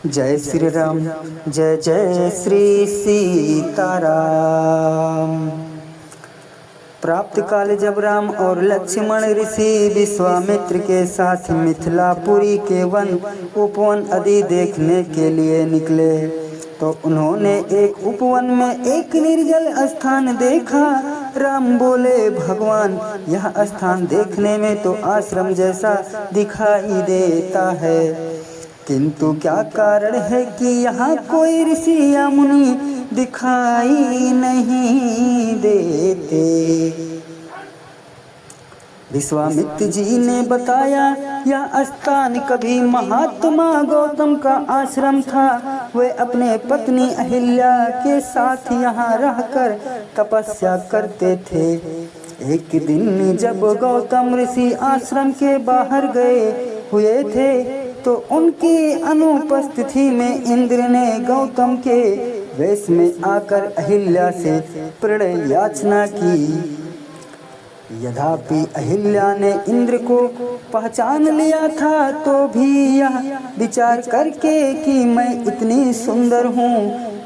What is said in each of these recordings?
जय श्री राम, जय जय श्री सीताराम। प्राप्त काल जब राम और लक्ष्मण ऋषि विश्वामित्र के साथ मिथिलापुरी के वन उपवन आदि देखने के लिए निकले तो उन्होंने एक उपवन में एक निर्जल स्थान देखा। राम बोले, भगवान, यह स्थान देखने में तो आश्रम जैसा दिखाई देता है, किंतु क्या कारण है कि यहाँ कोई ऋषि या मुनि दिखाई नहीं देते। विश्वामित्र जी ने बताया, यह स्थान कभी महात्मा गौतम का आश्रम था। वे अपने पत्नी अहिल्या के साथ यहाँ रहकर तपस्या करते थे। एक दिन जब गौतम ऋषि आश्रम के बाहर गए हुए थे तो उनकी अनुपस्थिति में इंद्र ने गौतम के वेश में आकर अहिल्या से प्रणय याचना की। यद्यपि अहिल्या ने इंद्र को पहचान लिया था तो भी यह विचार करके कि मैं इतनी सुंदर हूँ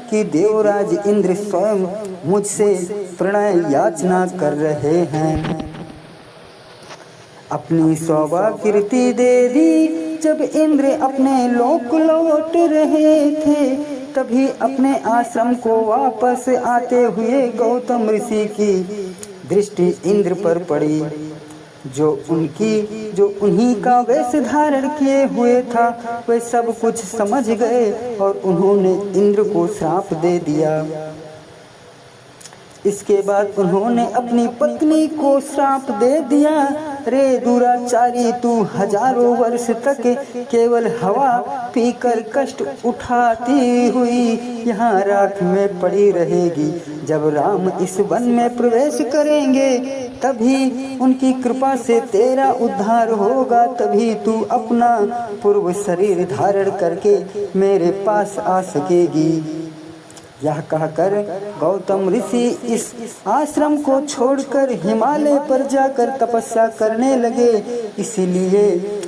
कि देवराज इंद्र स्वयं मुझसे प्रणय याचना कर रहे हैं, अपनी सौभाग्यवती दे दी। जब इंद्र अपने लोक लौट रहे थे तभी अपने आश्रम को वापस आते हुए गौतम ऋषि की दृष्टि इंद्र पर पड़ी, जो उन्हीं का वेश धारण किए हुए था। वे सब कुछ समझ गए और उन्होंने इंद्र को श्राप दे दिया। इसके बाद उन्होंने अपनी पत्नी को श्राप दे दिया, रे दुराचारी, तू हजारों वर्ष तक केवल हवा पीकर कष्ट उठाती हुई यहाँ राख में पड़ी रहेगी। जब राम इस वन में प्रवेश करेंगे तभी उनकी कृपा से तेरा उद्धार होगा, तभी तू अपना पूर्व शरीर धारण करके मेरे पास आ सकेगी। यह कहकर गौतम ऋषि इस आश्रम को छोड़कर हिमालय पर जाकर तपस्या करने लगे। इसीलिए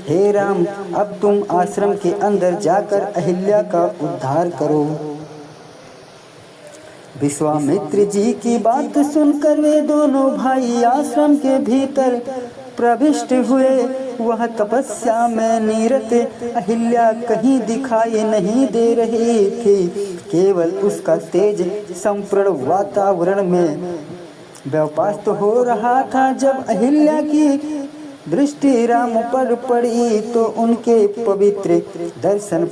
हे राम, अब तुम आश्रम के अंदर जाकर अहिल्या का उद्धार करो। विश्वामित्र जी की बात सुनकर वे दोनों भाई आश्रम के भीतर प्रविष्ट हुए। वह तपस्या में निरत अहिल्या कहीं दिखाई नहीं दे रही थी, केवल उसका तेज संपूर्ण वातावरण में व्याप्त हो रहा था। जब अहिल्या की दृष्टि राम पर पड़ी तो उनके पवित्र दर्शन